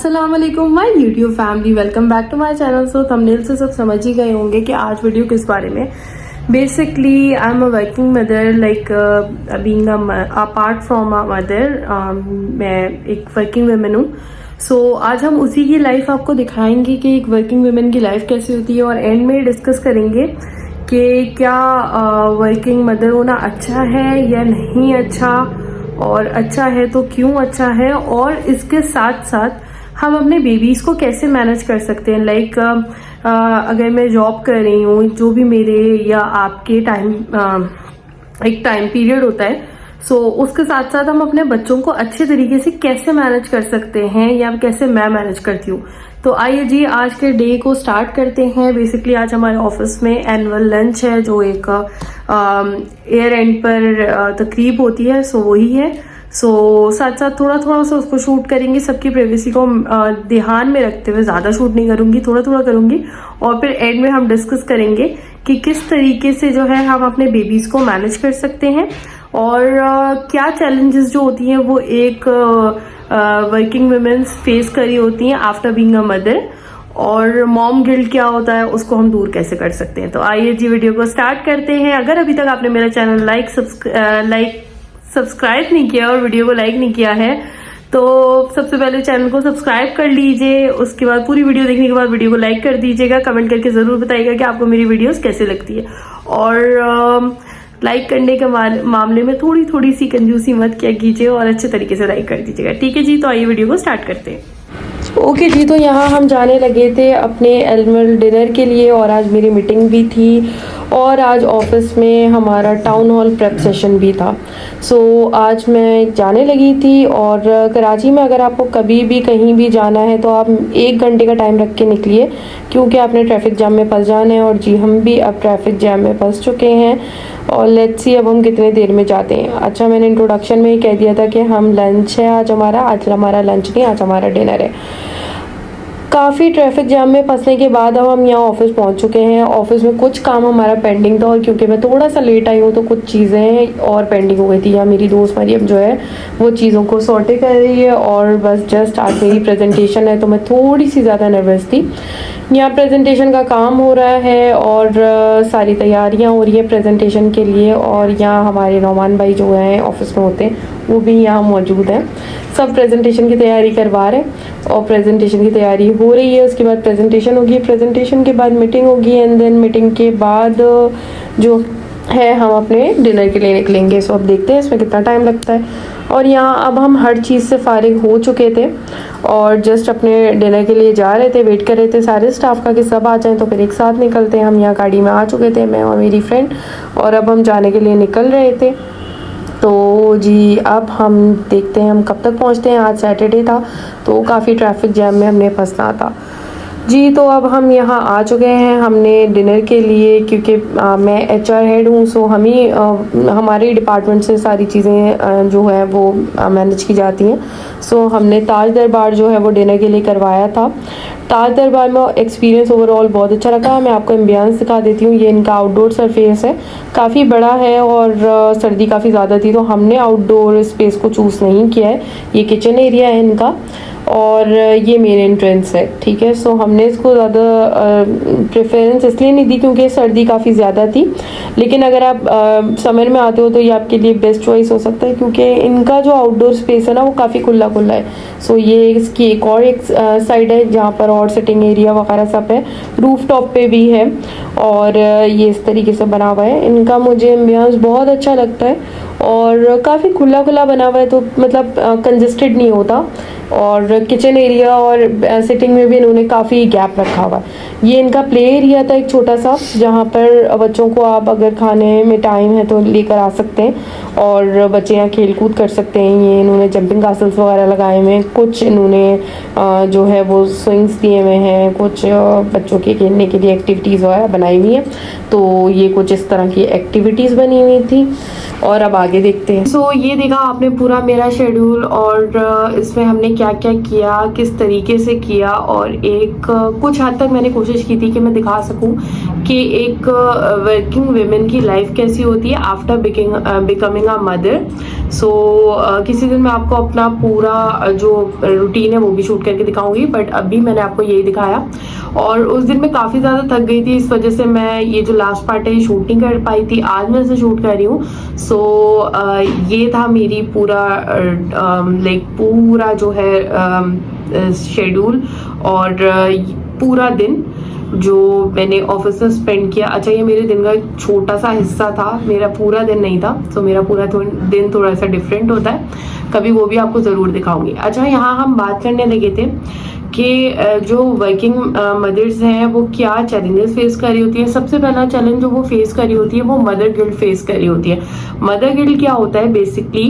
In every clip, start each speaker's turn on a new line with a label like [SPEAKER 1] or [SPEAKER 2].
[SPEAKER 1] अस्सलाम वालेकुम my YouTube family, welcome back to my channel. So thumbnail से सब समझ ही गए होंगे कि आज वीडियो किस बारे में। Basically I am a working mother, like being apart from a mother, मैं एक वर्किंग वुमेन हूँ। सो आज हम उसी की लाइफ आपको दिखाएंगे कि एक वर्किंग वुमेन की लाइफ कैसी होती है, और एंड में डिस्कस करेंगे कि क्या वर्किंग मदर होना अच्छा है या नहीं अच्छा, और अच्छा है तो क्यों अच्छा है, और इसके साथ साथ हम अपने बेबीज को कैसे मैनेज कर सकते हैं। लाइक अगर मैं जॉब कर रही हूँ, जो भी मेरे या आपके टाइम एक टाइम पीरियड होता है, सो उसके साथ साथ हम अपने बच्चों को अच्छे तरीके से कैसे मैनेज कर सकते हैं, या कैसे मैं मैनेज करती हूँ। तो आइए जी आज के डे को स्टार्ट करते हैं। बेसिकली आज हमारे ऑफिस में एनुअल लंच है, जो एक एयर एंड पर तकरीब होती है, सो वही है। साथ साथ थोड़ा थोड़ा सा उसको शूट करेंगे, सबकी प्राइवेसी को ध्यान में रखते हुए। ज़्यादा शूट नहीं करूंगी, थोड़ा थोड़ा करूंगी, और फिर एंड में हम डिस्कस करेंगे कि किस तरीके से जो है हम अपने बेबीज को मैनेज कर सकते हैं, और क्या चैलेंजेस जो होती हैं वो एक वर्किंग वुमेन्स फेस करी होती हैं आफ्टर बीइंग अ मदर, और मॉम गिल्ट क्या होता है उसको हम दूर कैसे कर सकते हैं। तो आइए जी वीडियो को स्टार्ट करते हैं। अगर अभी तक आपने मेरा चैनल सब्सक्राइब नहीं किया और वीडियो को लाइक नहीं किया है, तो सबसे पहले चैनल को सब्सक्राइब कर लीजिए। उसके बाद पूरी वीडियो देखने के बाद वीडियो को लाइक कर दीजिएगा। कमेंट करके जरूर बताइएगा कि आपको मेरी वीडियोस कैसे लगती है, और लाइक करने के मामले में थोड़ी थोड़ी सी कंजूसी मत किया कीजिए, और अच्छे तरीके से लाइक कर दीजिएगा। ठीक है जी, तो आइए वीडियो को स्टार्ट करते हैं। ओके जी, तो यहाँ हम जाने लगे थे अपने एनुअल डिनर के लिए, और आज मेरी मीटिंग भी थी, और आज ऑफिस में हमारा टाउन हॉल प्रेप सेशन भी था। आज मैं जाने लगी थी। और कराची में अगर आपको कभी भी कहीं भी जाना है तो आप 1 घंटे का टाइम रख के निकलिए, क्योंकि आपने ट्रैफिक जाम में फंस जाना है। और जी हम भी अब ट्रैफिक जाम में फंस चुके हैं, और लेट्स सी अब हम कितने देर में जाते हैं। अच्छा, मैंने इंट्रोडक्शन में ही कह दिया था कि हम लंच है आज हमारा लंच नहीं, आज हमारा डिनर है। काफ़ी ट्रैफिक जाम में फंसने के बाद अब हम यहाँ ऑफिस पहुँच चुके हैं। ऑफिस में कुछ काम हमारा पेंडिंग था, और क्योंकि मैं थोड़ा सा लेट आई हूँ तो कुछ चीज़ें और पेंडिंग हो गई थी। यहाँ मेरी दोस्त मरियम जो है वो चीज़ों को सॉर्टे कर रही है, और बस जस्ट आज मेरी प्रेजेंटेशन है, तो मैं थोड़ी सी ज़्यादा नर्वस थी। यहाँ प्रेजेंटेशन का काम हो रहा है, और सारी तैयारियाँ हो रही है प्रेजेंटेशन के लिए। और यहाँ हमारे नौमान भाई जो हैं ऑफिस में होते हैं वो भी यहाँ मौजूद हैं, सब प्रेजेंटेशन की तैयारी करवा रहे हैं, और प्रेजेंटेशन की तैयारी हो रही है। उसके बाद प्रेजेंटेशन होगी, प्रेजेंटेशन के बाद मीटिंग होगी, एंड देन मीटिंग के बाद जो है हम अपने डिनर के लिए निकलेंगे। अब देखते हैं इसमें कितना टाइम लगता है। और यहाँ अब हम हर चीज़ से फारिग हो चुके थे, और जस्ट अपने डिनर के लिए जा रहे थे, वेट कर रहे थे सारे स्टाफ का कि सब आ जाएं तो फिर एक साथ निकलते हैं। हम यहाँ गाड़ी में आ चुके थे, मैं और मेरी फ्रेंड, और अब हम जाने के लिए निकल रहे थे। तो जी अब हम देखते हैं हम कब तक पहुँचते हैं। आज सैटरडे था तो काफ़ी ट्रैफिक जैम में हमने फंसना था जी। तो अब हम यहाँ आ चुके हैं हमने डिनर के लिए, क्योंकि मैं HR हेड हूँ, सो हम ही हमारे डिपार्टमेंट से सारी चीज़ें जो है वो मैनेज की जाती हैं। हमने ताज दरबार जो है वो डिनर के लिए करवाया था। ताज दरबार में एक्सपीरियंस ओवरऑल बहुत अच्छा रहा। मैं आपको एम्बियंस दिखा देती हूँ। ये इनका आउटडोर सरफेस है, काफ़ी बड़ा है, और सर्दी काफ़ी ज़्यादा थी तो हमने आउटडोर स्पेस को चूज़ नहीं किया है। ये किचन एरिया है इनका, और ये मेन एंट्रेंस है। ठीक है, हमने इसको ज़्यादा प्रेफरेंस इसलिए नहीं दी क्योंकि सर्दी काफ़ी ज़्यादा थी, लेकिन अगर आप समर में आते हो तो ये आपके लिए बेस्ट चॉइस हो सकता है, क्योंकि इनका जो आउटडोर स्पेस है ना वो काफ़ी खुला खुला है। ये इसकी एक साइड है जहाँ पर और सिटिंग एरिया वगैरह सब है, रूफ टॉप पे भी है, और ये इस तरीके से बना हुआ है। इनका मुझे एम्बियंस बहुत अच्छा लगता है, और काफ़ी खुला खुला बना हुआ है, तो मतलब कंजेस्टेड नहीं होता। और किचन एरिया और सिटिंग में भी इन्होंने काफ़ी गैप रखा हुआ है। ये इनका प्ले एरिया था एक छोटा सा, जहाँ पर बच्चों को आप अगर खाने में टाइम है तो लेकर आ सकते हैं, और बच्चे यहाँ खेल कूद कर सकते हैं। ये इन्होंने जंपिंग कासल्स वगैरह लगाए हुए हैं, कुछ इन्होंने जो है वो स्विंग्स दिए हुए हैं, कुछ बच्चों के खेलने के लिए एक्टिविटीज़ वगैरह बनाई हुई हैं। तो ये कुछ इस तरह की एक्टिविटीज़ बनी हुई थी, और अब आगे देखते हैं। ये देखा आपने पूरा मेरा शेड्यूल, और इसमें हमने क्या क्या किया, किस तरीके से किया, और एक कुछ हद तक मैंने कोशिश कोशिश की थी कि मैं दिखा सकूं कि एक वर्किंग वुमेन की लाइफ कैसी होती है आफ्टर बिकमिंग अ मदर। सो किसी दिन मैं आपको अपना पूरा जो रूटीन है वो भी शूट करके दिखाऊंगी, बट अभी मैंने आपको यही दिखाया। और उस दिन मैं काफ़ी ज़्यादा थक गई थी, इस वजह से मैं ये जो लास्ट पार्ट है ये शूट नहीं कर पाई थी। आज मैं इसे शूट कर रही हूँ। सो ये था मेरी पूरा लाइक पूरा जो है शेड्यूल और पूरा दिन जो मैंने ऑफिस में स्पेंड किया। अच्छा, ये मेरे दिन का एक छोटा सा हिस्सा था, मेरा पूरा दिन नहीं था। सो मेरा पूरा दिन थोड़ा सा डिफरेंट होता है, कभी वो भी आपको ज़रूर दिखाऊंगी। अच्छा, यहाँ हम बात करने लगे थे कि जो वर्किंग मदर्स हैं वो क्या चैलेंजेस फेस कर रही होती है। सबसे पहला चैलेंज जो वो फेस कर रही होती है वो मदर गिल्ट फेस कर रही होती है। मदर गिल्ट क्या होता है बेसिकली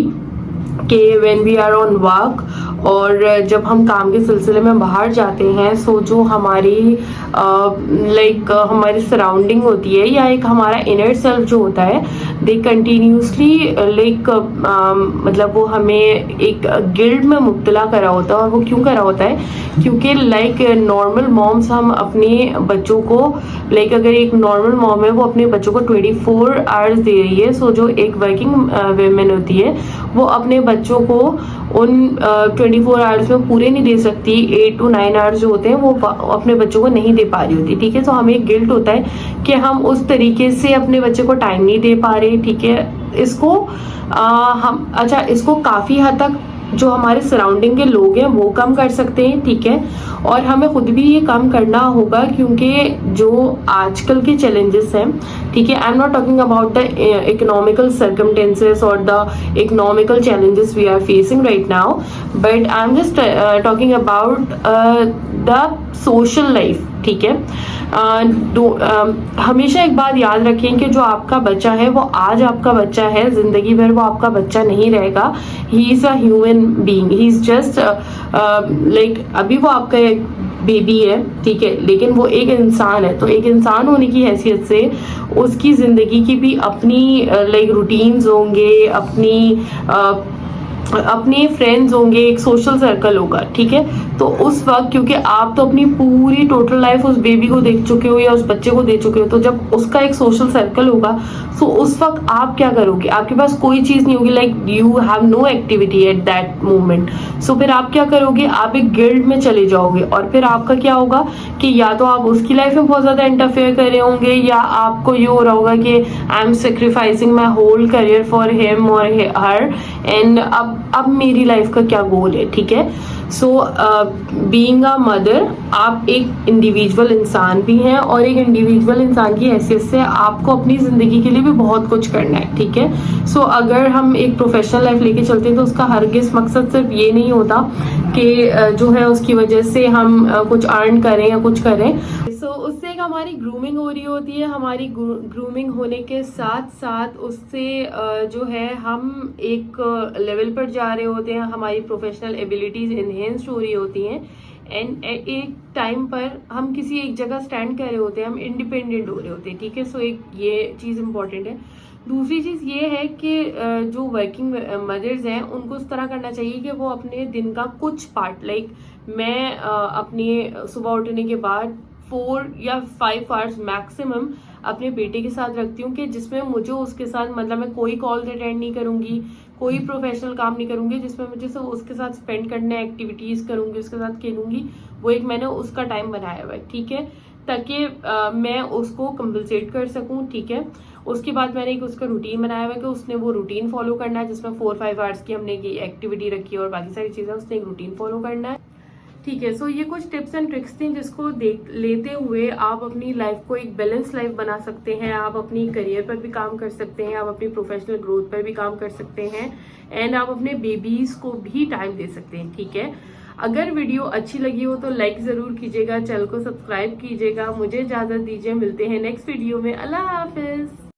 [SPEAKER 1] कि when we are on work, और जब हम काम के सिलसिले में बाहर जाते हैं, सो जो हमारी लाइक हमारी सराउंडिंग होती है या एक हमारा इनर सेल्फ जो होता है, दे कंटिन्यूसली लाइक मतलब वो हमें एक गिल्ट में मुब्तला करा होता है। और वो क्यों करा होता है? क्योंकि लाइक नॉर्मल मॉम्स हम अपने बच्चों को लाइक अगर एक नॉर्मल मॉम है वो अपने बच्चों को 24 आवर्स दे रही है। सो जो एक वर्किंग वुमेन होती है वो अपने बच्चों को उन 24 आवर्स में पूरे नहीं दे सकती। 8 to 9 आवर्स जो होते हैं वो अपने बच्चों को नहीं दे पा रही होती। ठीक है, तो हमें एक गिल्ट होता है कि हम उस तरीके से अपने बच्चे को टाइम नहीं दे पा रहे। ठीक है, इसको इसको काफ़ी हद तक जो हमारे सराउंडिंग के लोग हैं वो कम कर सकते हैं। ठीक है, और हमें खुद भी ये कम करना होगा, क्योंकि जो आजकल के चैलेंजेस हैं, ठीक है, I am not talking about the economical circumstances और the economical challenges we are facing right now, but I am just talking about the social life. ठीक है, हमेशा एक बात याद रखें कि जो आपका बच्चा है वो आज आपका बच्चा है, जिंदगी भर वो आपका बच्चा नहीं रहेगा। He is a human being, he is just like अभी वो आपका एक बेबी है, ठीक है, लेकिन वो एक इंसान है। तो एक इंसान होने की हैसियत से उसकी जिंदगी की भी अपनी लाइक रूटीन्स होंगे, अपने फ्रेंड्स होंगे, एक सोशल सर्कल होगा। ठीक है, तो उस वक्त क्योंकि आप तो अपनी पूरी टोटल लाइफ उस बेबी को देख चुके हो या उस बच्चे को दे चुके हो, तो जब उसका एक सोशल सर्कल होगा तो उस वक्त आप क्या करोगे? आपके पास कोई चीज नहीं होगी, like you have no activity at that moment. So फिर आप क्या करोगे? आप एक गिल्ड में चले जाओगे, और फिर आपका क्या होगा कि या तो आप उसकी लाइफ में बहुत ज्यादा इंटरफेयर कर रहे होंगे, या आपको ये हो रहा होगा कि I am sacrificing my whole career for him और हर, एंड अब मेरी लाइफ का क्या गोल है। ठीक है, सो बीइंग अ मदर, आप एक इंडिविजुअल इंसान भी हैं, और एक इंडिविजुअल इंसान की हैसियत से आपको अपनी जिंदगी के लिए भी बहुत कुछ करना है। ठीक है, सो अगर हम एक प्रोफेशनल लाइफ लेके चलते हैं तो उसका हरगिज़ मकसद सिर्फ ये नहीं होता कि जो है उसकी वजह से हम कुछ अर्न करें या कुछ करें। सो उससे एक हमारी ग्रूमिंग हो रही होती है। हमारी ग्रूमिंग होने के साथ साथ उससे जो है हम एक लेवल पर जा रहे होते हैं, हमारी प्रोफेशनल एबिलिटीज इनहेंस्ड हो रही होती हैं, एंड एक टाइम पर हम किसी एक जगह स्टैंड कर रहे होते हैं, हम इंडिपेंडेंट हो रहे होते हैं। ठीक है, सो एक ये चीज़ इंपॉर्टेंट है। दूसरी चीज़ ये है कि जो वर्किंग मदर्स हैं उनको इस तरह करना चाहिए कि वो अपने दिन का कुछ पार्ट, लाइक मैं अपने सुबह उठने के बाद 4 या 5 आवर्स मैक्सिमम अपने बेटे के साथ रखती हूँ, कि जिसमें मुझे उसके साथ मतलब मैं कोई कॉल अटेंड नहीं करूँगी, कोई प्रोफेशनल काम नहीं करूँगी, जिसमें मुझे सब उसके साथ स्पेंड करना है, एक्टिविटीज़ करूँगी, उसके साथ खेलूँगी। वो एक मैंने उसका टाइम बनाया हुआ है। ठीक है, ताकि मैं उसको कंपनसेट कर सकूँ। ठीक है, उसके बाद मैंने एक उसका रूटीन बनाया हुआ है कि उसने वो रूटीन फॉलो करना है, जिसमें 4-5 आवर्स की हमने ये एक्टिविटी रखी है और बाकी सारी चीज़ें उसने एक रूटीन फॉलो करना है। ठीक है, सो ये कुछ टिप्स एंड ट्रिक्स थी जिसको देख लेते हुए आप अपनी लाइफ को एक बैलेंस लाइफ बना सकते हैं। आप अपनी करियर पर भी काम कर सकते हैं, आप अपनी प्रोफेशनल ग्रोथ पर भी काम कर सकते हैं, एंड आप अपने बेबीज को भी टाइम दे सकते हैं। ठीक है, अगर वीडियो अच्छी लगी हो तो लाइक जरूर कीजिएगा, चैनल को सब्सक्राइब कीजिएगा। मुझे इजाजत दीजिए, मिलते हैं नेक्स्ट वीडियो में। अल्लाह हाफिज।